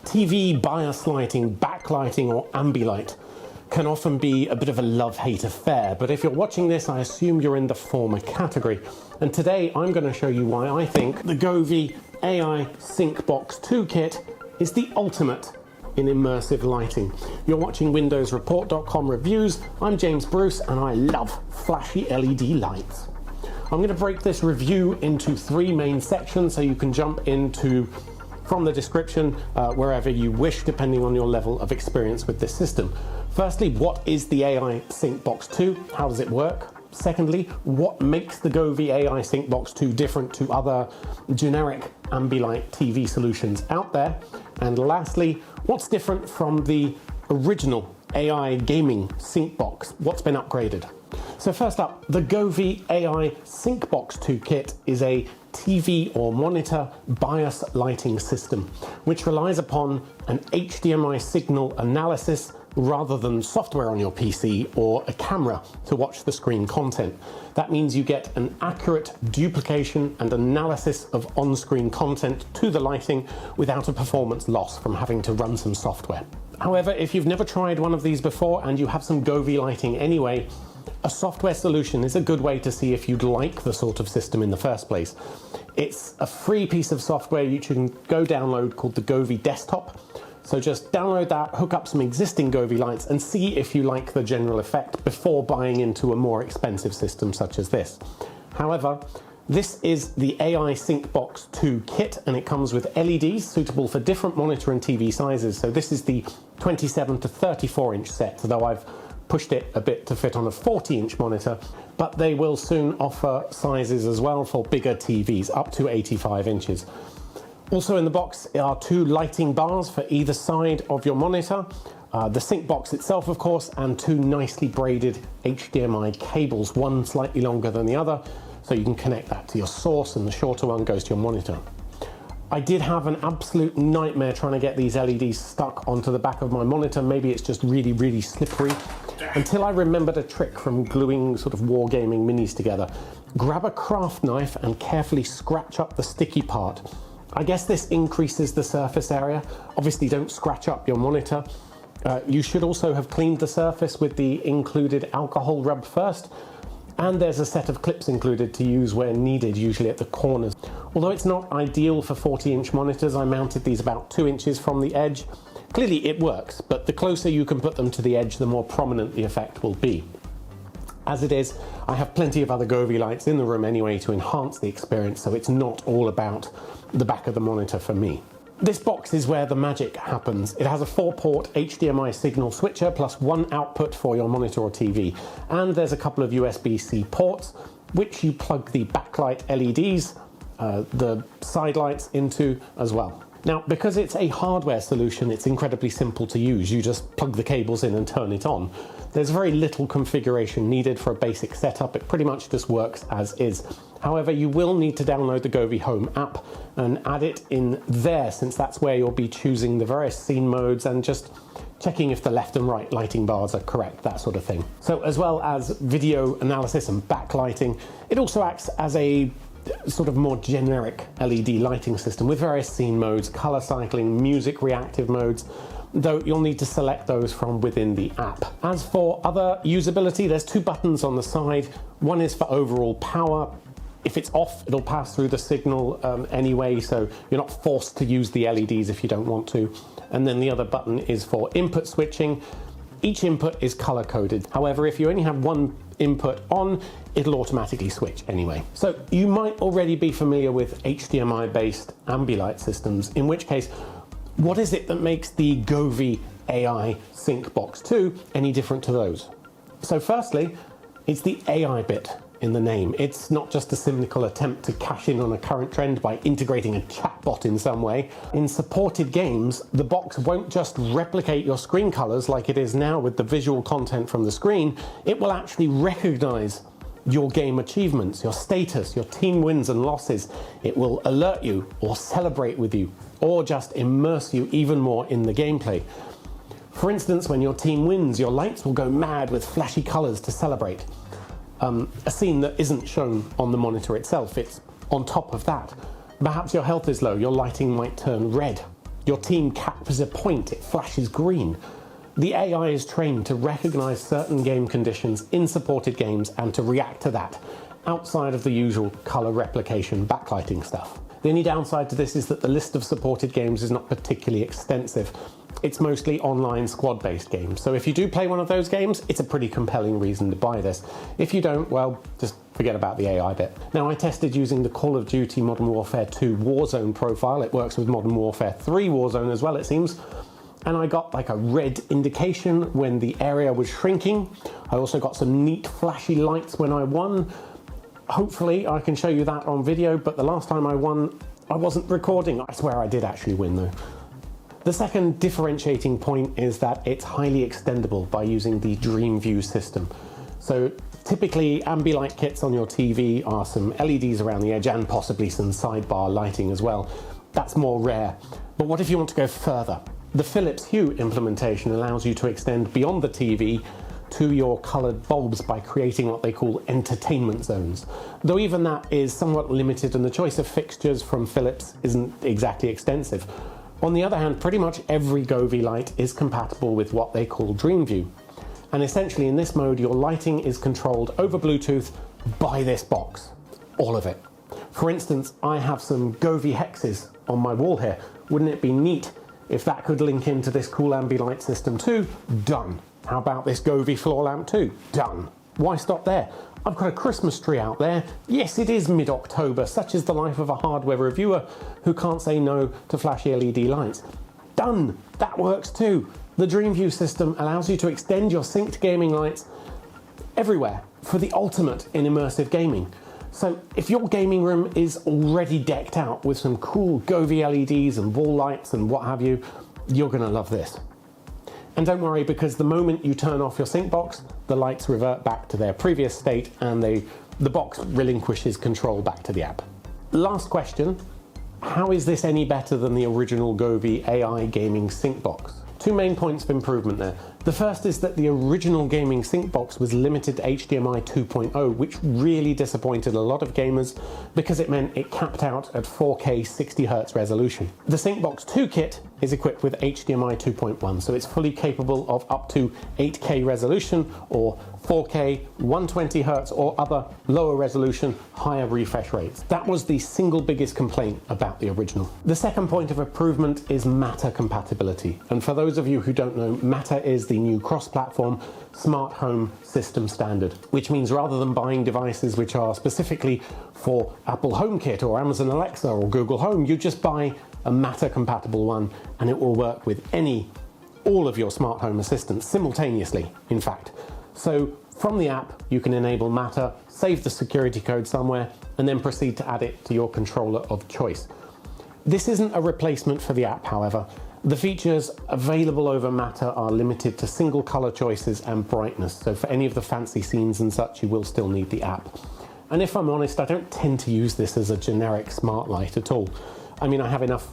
TV bias lighting, backlighting, or Ambilight can often be a bit of a love-hate affair, but if you're watching this, I assume you're in the former category. And today I'm going to show you why I think the Govee AI Sync Box 2 kit is the ultimate in immersive lighting. You're watching WindowsReport.com reviews. I'm James Bruce and I love flashy LED lights. I'm going to break this review into three main sections so you can jump into from the description wherever you wish, depending on your level of experience with this system. Firstly, what is the AI Sync Box 2? How does it work? Secondly, what makes the Govee AI Sync Box 2 different to other generic Ambilight TV solutions out there? And lastly, what's different from the original AI gaming sync box? What's been upgraded? So first up, the Govee AI Sync Box 2 kit is a TV or monitor bias lighting system, which relies upon an HDMI signal analysis rather than software on your PC or a camera to watch the screen content. That means you get an accurate duplication and analysis of on-screen content to the lighting without a performance loss from having to run some software. However, if you've never tried one of these before and you have some Govee lighting anyway, a software solution is a good way to see if you'd like the sort of system in the first place. It's a free piece of software you can go download called the Govee Desktop. So just download that, hook up some existing Govee lights and see if you like the general effect before buying into a more expensive system such as this. However, this is the AI Sync Box 2 kit and it comes with LEDs suitable for different monitor and TV sizes. So this is the 27 to 34 inch set, though I've pushed it a bit to fit on a 40-inch monitor, but they will soon offer sizes as well for bigger TVs, up to 85 inches. Also in the box are two lighting bars for either side of your monitor, the sync box itself of course, and two nicely braided HDMI cables, one slightly longer than the other, so you can connect that to your source and the shorter one goes to your monitor. I did have an absolute nightmare trying to get these LEDs stuck onto the back of my monitor. Maybe it's just really slippery, until I remembered a trick from gluing sort of wargaming minis together. Grab a craft knife and carefully scratch up the sticky part. I guess this increases the surface area. Obviously don't scratch up your monitor. You should also have cleaned the surface with the included alcohol rub first. And there's a set of clips included to use where needed, usually at the corners. Although it's not ideal for 40-inch monitors, I mounted these about 2 inches from the edge. Clearly it works, but the closer you can put them to the edge, the more prominent the effect will be. As it is, I have plenty of other Govee lights in the room anyway to enhance the experience, so it's not all about the back of the monitor for me. This box is where the magic happens. It has a 4-port HDMI signal switcher plus one output for your monitor or TV. And there's a couple of USB-C ports, which you plug the backlight LEDs, the side lights into as well. Now, because it's a hardware solution, it's incredibly simple to use. You just plug the cables in and turn it on. There's very little configuration needed for a basic setup. It pretty much just works as is. However, you will need to download the Govee Home app and add it in there, since that's where you'll be choosing the various scene modes and just checking if the left and right lighting bars are correct, that sort of thing. So as well as video analysis and backlighting, it also acts as a sort of more generic LED lighting system with various scene modes, color cycling, music reactive modes, though you'll need to select those from within the app. As for other usability, there's two buttons on the side. One is for overall power. If it's off, it'll pass through the signal anyway, so you're not forced to use the LEDs if you don't want to. And then the other button is for input switching. Each input is color coded. However, if you only have one input on, it'll automatically switch anyway. So you might already be familiar with HDMI based Ambilight systems, in which case, what is it that makes the Govee AI Sync Box 2 any different to those? So firstly, it's the AI bit in the name. It's not just a cynical attempt to cash in on a current trend by integrating a chatbot in some way. In supported games, the box won't just replicate your screen colors like it is now with the visual content from the screen. It will actually recognize your game achievements, your status, your team wins and losses. It will alert you or celebrate with you or just immerse you even more in the gameplay. For instance, when your team wins, your lights will go mad with flashy colors to celebrate. A scene that isn't shown on the monitor itself, it's on top of that. Perhaps your health is low, your lighting might turn red. Your team captures a point, it flashes green. The AI is trained to recognize certain game conditions in supported games and to react to that, outside of the usual color replication backlighting stuff. The only downside to this is that the list of supported games is not particularly extensive. It's mostly online squad-based games, so if you do play one of those games, it's a pretty compelling reason to buy this. If you don't, well, just forget about the AI bit. Now, I tested using the Call of Duty Modern Warfare 2 Warzone profile. It works with Modern Warfare 3 Warzone as well, it seems. And I got like a red indication when the area was shrinking. I also got some neat flashy lights when I won. Hopefully I can show you that on video, but the last time I won, I wasn't recording. I swear I did actually win though. The second differentiating point is that it's highly extendable by using the DreamView system. So typically Ambilight kits on your TV are some LEDs around the edge and possibly some sidebar lighting as well. That's more rare. But what if you want to go further? The Philips Hue implementation allows you to extend beyond the TV to your coloured bulbs by creating what they call entertainment zones. Though even that is somewhat limited and the choice of fixtures from Philips isn't exactly extensive. On the other hand, pretty much every Govee light is compatible with what they call DreamView. And essentially in this mode, your lighting is controlled over Bluetooth by this box, all of it. For instance, I have some Govee hexes on my wall here. Wouldn't it be neat if that could link into this cool Ambilight system too? Done. How about this Govee floor lamp too? Done. Why stop there? I've got a Christmas tree out there. Yes, it is mid-October, such is the life of a hardware reviewer who can't say no to flashy LED lights. Done. That works too. The DreamView system allows you to extend your synced gaming lights everywhere for the ultimate in immersive gaming. So if your gaming room is already decked out with some cool Govee LEDs and wall lights and what have you, you're gonna love this. And don't worry, because the moment you turn off your sync box, the lights revert back to their previous state and the box relinquishes control back to the app. Last question, how is this any better than the original Govee AI gaming sync box? Two main points of improvement there. The first is that the original gaming sync box was limited to HDMI 2.0, which really disappointed a lot of gamers because it meant it capped out at 4K 60Hz resolution. The sync box 2 kit is equipped with HDMI 2.1, so it's fully capable of up to 8K resolution or 4K 120Hz or other lower resolution, higher refresh rates. That was the single biggest complaint about the original. The second point of improvement is Matter compatibility. And for those of you who don't know, Matter is the new cross-platform smart home system standard, which means rather than buying devices which are specifically for Apple HomeKit or Amazon Alexa or Google Home, you just buy a Matter compatible one and it will work with all of your smart home assistants simultaneously, in fact. So from the app, you can enable Matter, save the security code somewhere, and then proceed to add it to your controller of choice. This isn't a replacement for the app, however. The features available over Matter are limited to single color choices and brightness, so for any of the fancy scenes and such, you will still need the app. And if I'm honest, I don't tend to use this as a generic smart light at all. I mean, I have enough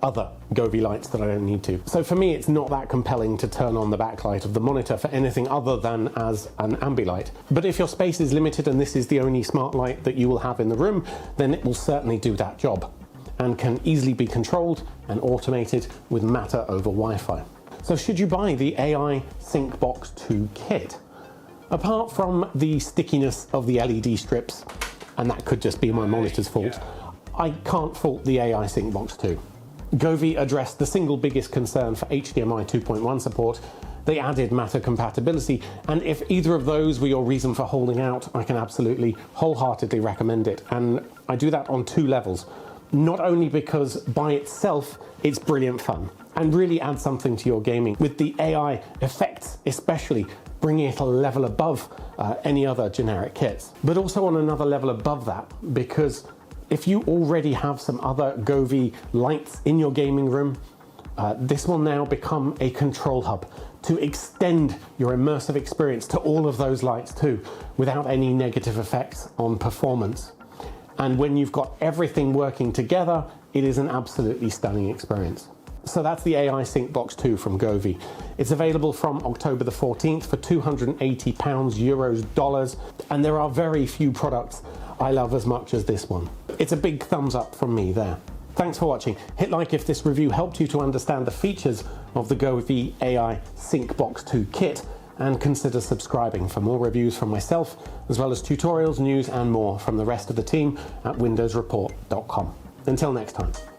other Govee lights that I don't need to. So for me, it's not that compelling to turn on the backlight of the monitor for anything other than as an Ambilight. But if your space is limited and this is the only smart light that you will have in the room, then it will certainly do that job and can easily be controlled and automated with Matter over Wi-Fi. So should you buy the AI Sync Box 2 kit? Apart from the stickiness of the LED strips, and that could just be my monitor's fault, I can't fault the AI Sync Box 2. Govee addressed the single biggest concern for HDMI 2.1 support. They added Matter compatibility, and if either of those were your reason for holding out, I can absolutely wholeheartedly recommend it. And I do that on two levels. Not only because by itself it's brilliant fun and really adds something to your gaming, with the AI effects especially bringing it a level above any other generic kits, but also on another level above that, because if you already have some other Govee lights in your gaming room, this will now become a control hub to extend your immersive experience to all of those lights too, without any negative effects on performance. And when you've got everything working together, it is an absolutely stunning experience. So that's the AI Sync Box 2 from Govee. It's available from October the 14th for £280, euros, dollars, and there are very few products I love as much as this one. It's a big thumbs up from me there. Thanks for watching. Hit like if this review helped you to understand the features of the Govee AI SyncBox 2 kit, and consider subscribing for more reviews from myself, as well as tutorials, news and more from the rest of the team at windowsreport.com. Until next time.